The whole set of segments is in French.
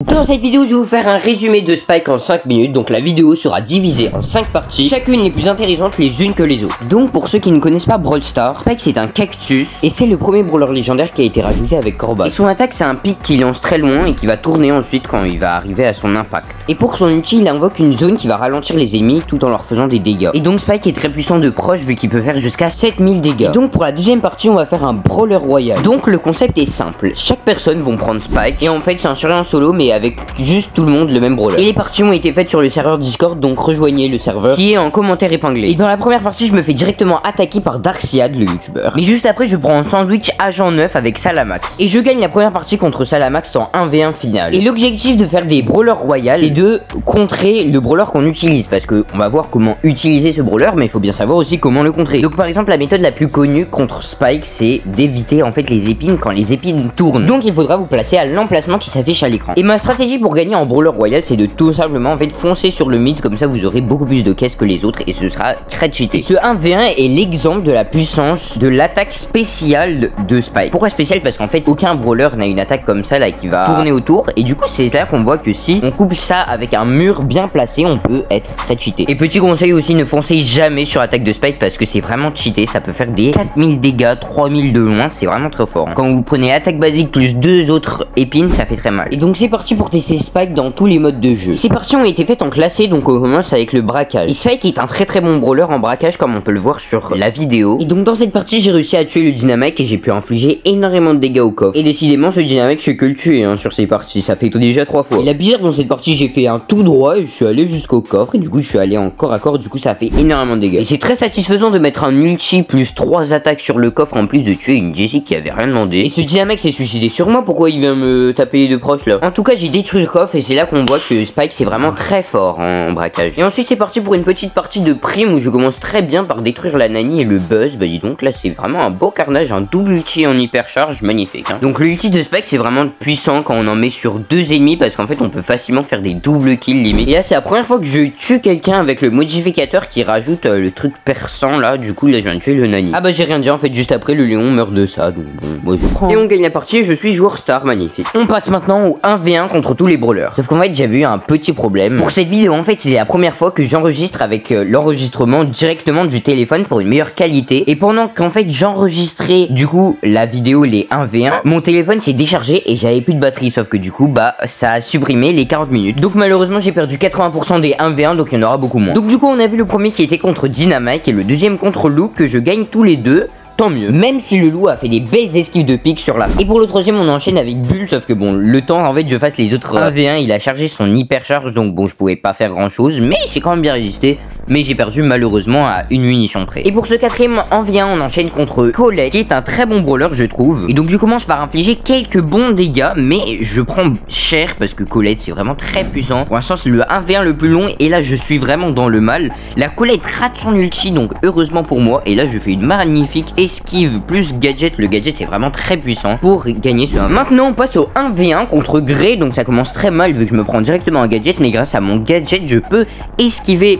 Dans cette vidéo, je vais vous faire un résumé de Spike en 5 minutes. Donc la vidéo sera divisée en 5 parties, chacune les plus intéressantes les unes que les autres. Donc pour ceux qui ne connaissent pas Brawl Stars, Spike c'est un cactus et c'est le premier brawler légendaire qui a été rajouté avec Corbat. Et son attaque c'est un pic qui lance très loin et qui va tourner ensuite quand il va arriver à son impact. Et pour son ulti, il invoque une zone qui va ralentir les ennemis tout en leur faisant des dégâts. Et donc Spike est très puissant de proche vu qu'il peut faire jusqu'à 7000 dégâts. Et donc pour la deuxième partie, on va faire un brawler royal. Donc le concept est simple, chaque personne va prendre Spike et en fait c'est un survie en solo mais avec juste tout le monde le même brawler. Et les parties ont été faites sur le serveur Discord, donc rejoignez le serveur qui est en commentaire épinglé. Et dans la première partie, je me fais directement attaquer par Darkseid, le youtubeur. Mais juste après, je prends un sandwich agent 9 avec Salamax. Et je gagne la première partie contre Salamax en 1v1 final. Et l'objectif de faire des brawlers royales, c'est de contrer le brawler qu'on utilise. Parce que on va voir comment utiliser ce brawler, mais il faut bien savoir aussi comment le contrer. Donc par exemple, la méthode la plus connue contre Spike, c'est d'éviter en fait les épines quand les épines tournent. Donc il faudra vous placer à l'emplacement qui s'affiche à l'écran. Et ma stratégie pour gagner en brawler royal, c'est de tout simplement en fait foncer sur le mid, comme ça vous aurez beaucoup plus de caisses que les autres et ce sera très cheaté. Et ce 1v1 est l'exemple de la puissance de l'attaque spéciale de Spike. Pourquoi spéciale? Parce qu'en fait aucun brawler n'a une attaque comme ça là qui va tourner autour, et du coup c'est là qu'on voit que si on couple ça avec un mur bien placé, on peut être très cheaté. Et petit conseil aussi, ne foncez jamais sur l'attaque de Spike parce que c'est vraiment cheaté, ça peut faire des 4000 dégâts, 3000 de loin, c'est vraiment très fort. Quand vous prenez attaque basique plus 2 autres épines, ça fait très mal. Et donc c'est parti pour tester Spike dans tous les modes de jeu. Ces parties ont été faites en classé, donc on commence avec le braquage. Et Spike est un très bon brawler en braquage comme on peut le voir sur la vidéo. Et donc dans cette partie, j'ai réussi à tuer le dynamite et j'ai pu infliger énormément de dégâts au coffre. Et décidément, ce dynamite, je fais que le tuer sur ces parties, ça fait déjà 3 fois. Et la bizarre dans cette partie, j'ai fait un tout droit et je suis allé jusqu'au coffre et du coup je suis allé en corps à corps, du coup ça a fait énormément de dégâts. Et c'est très satisfaisant de mettre un ulti plus 3 attaques sur le coffre en plus de tuer une Jessie qui avait rien demandé. Et ce dynamite s'est suicidé sur moi, pourquoi il vient me taper de proche là? En tout cas, j'ai détruit le coffre et c'est là qu'on voit que Spike c'est vraiment très fort en braquage. Et ensuite c'est parti pour une petite partie de prime où je commence très bien par détruire la Nani et le Buzz. Bah dis donc, là c'est vraiment un beau carnage, un double ulti en hypercharge, magnifique. Donc l'ulti de Spike c'est vraiment puissant quand on en met sur 2 ennemis parce qu'en fait on peut facilement faire des doubles kills limite. Et là c'est la première fois que je tue quelqu'un avec le modificateur qui rajoute le truc perçant là, du coup là je viens de tuer le Nani. Ah bah j'ai rien dit en fait, juste après le Léon meurt de ça, donc bon moi je prends. Et on gagne la partie, je suis joueur star, magnifique. On passe maintenant au 1v1 contre tous les brawlers. Sauf qu'en fait j'avais eu un petit problème. Pour cette vidéo en fait c'est la première fois que j'enregistre avec l'enregistrement directement du téléphone pour une meilleure qualité. Et pendant qu'en fait j'enregistrais du coup la vidéo les 1v1, mon téléphone s'est déchargé et j'avais plus de batterie. Sauf que du coup bah ça a supprimé les 40 minutes. Donc malheureusement j'ai perdu 80% des 1v1, donc il y en aura beaucoup moins. Donc du coup on a vu le premier qui était contre Dynamite et le deuxième contre Lou, que je gagne tous les deux. Tant mieux, même si le loup a fait des belles esquives de pique sur la fin. Et pour le troisième on enchaîne avec Bull, sauf que bon le temps en fait je fasse les autres 1v1, il a chargé son hypercharge, donc bon je pouvais pas faire grand chose, mais j'ai quand même bien résisté. Mais j'ai perdu malheureusement à une munition près. Et pour ce quatrième 1v1 on enchaîne contre Colette, qui est un très bon brawler je trouve. Et donc je commence par infliger quelques bons dégâts, mais je prends cher parce que Colette c'est vraiment très puissant. Pour l'instant c'est le 1v1 le plus long et là je suis vraiment dans le mal. La Colette rate son ulti, donc heureusement pour moi, et là je fais une magnifique esquive plus gadget. Le gadget est vraiment très puissant pour gagner ce 1v1. Maintenant on passe au 1v1 contre Grey, donc ça commence très mal vu que je me prends directement un gadget, mais grâce à mon gadget je peux esquiver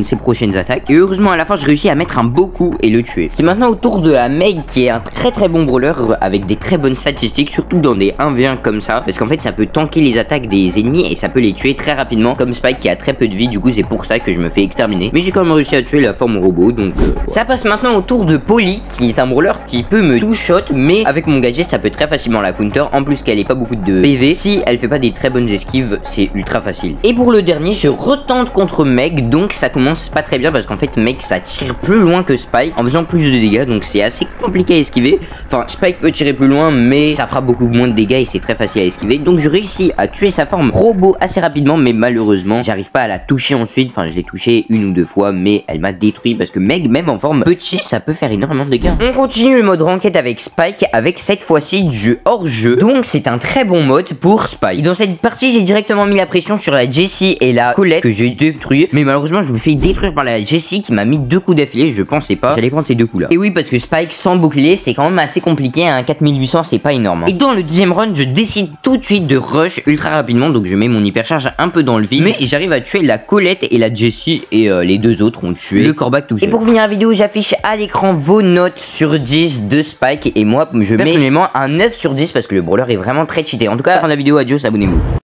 ses prochaines attaques. Et heureusement à la fin je réussis à mettre un beau coup et le tuer. C'est maintenant au tour de la Meg, qui est un très bon brawler avec des très bonnes statistiques, surtout dans des 1v1 comme ça, parce qu'en fait ça peut tanker les attaques des ennemis et ça peut les tuer très rapidement, comme Spike qui a très peu de vie. Du coup c'est pour ça que je me fais exterminer, mais j'ai quand même réussi à tuer la forme robot, donc ça passe maintenant au tour de Polly, qui est un brawler qui peut me two-shot, mais avec mon gadget ça peut très facilement la counter, en plus qu'elle ait pas beaucoup de PV. Si elle fait pas des très bonnes esquives, c'est ultra facile. Et pour le dernier je retente contre Meg, donc ça commence pas très bien parce qu'en fait Meg ça tire plus loin que Spike en faisant plus de dégâts, donc c'est assez compliqué à esquiver. Enfin Spike peut tirer plus loin mais ça fera beaucoup moins de dégâts et c'est très facile à esquiver. Donc je réussis à tuer sa forme robot assez rapidement, mais malheureusement j'arrive pas à la toucher ensuite. Enfin je l'ai touché 1 ou 2 fois mais elle m'a détruit parce que Meg même en forme petit ça peut faire énormément de dégâts. On continue le mode ranked avec Spike, avec cette fois-ci du hors-jeu, donc c'est un très bon mode pour Spike. Dans cette partie j'ai directement mis la pression sur la Jessie et la Colette que j'ai détruit, mais malheureusement je me fais détruire par la Jessie qui m'a mis 2 coups d'affilée. Je pensais pas j'allais prendre ces 2 coups là. Et oui, parce que Spike sans bouclier c'est quand même assez compliqué, hein. 4800 c'est pas énorme, hein. Et dans le deuxième run, je décide tout de suite de rush ultra rapidement. Donc je mets mon hypercharge un peu dans le vide, mais j'arrive à tuer la Colette et la Jessie. Et les deux autres ont tué le Corbac tout seul. Et pour finir la vidéo, j'affiche à l'écran vos notes sur 10 de Spike. Et moi je mets personnellement un 9 sur 10 parce que le brawler est vraiment très cheaté. En tout cas, à la fin de la vidéo, adios, abonnez-vous.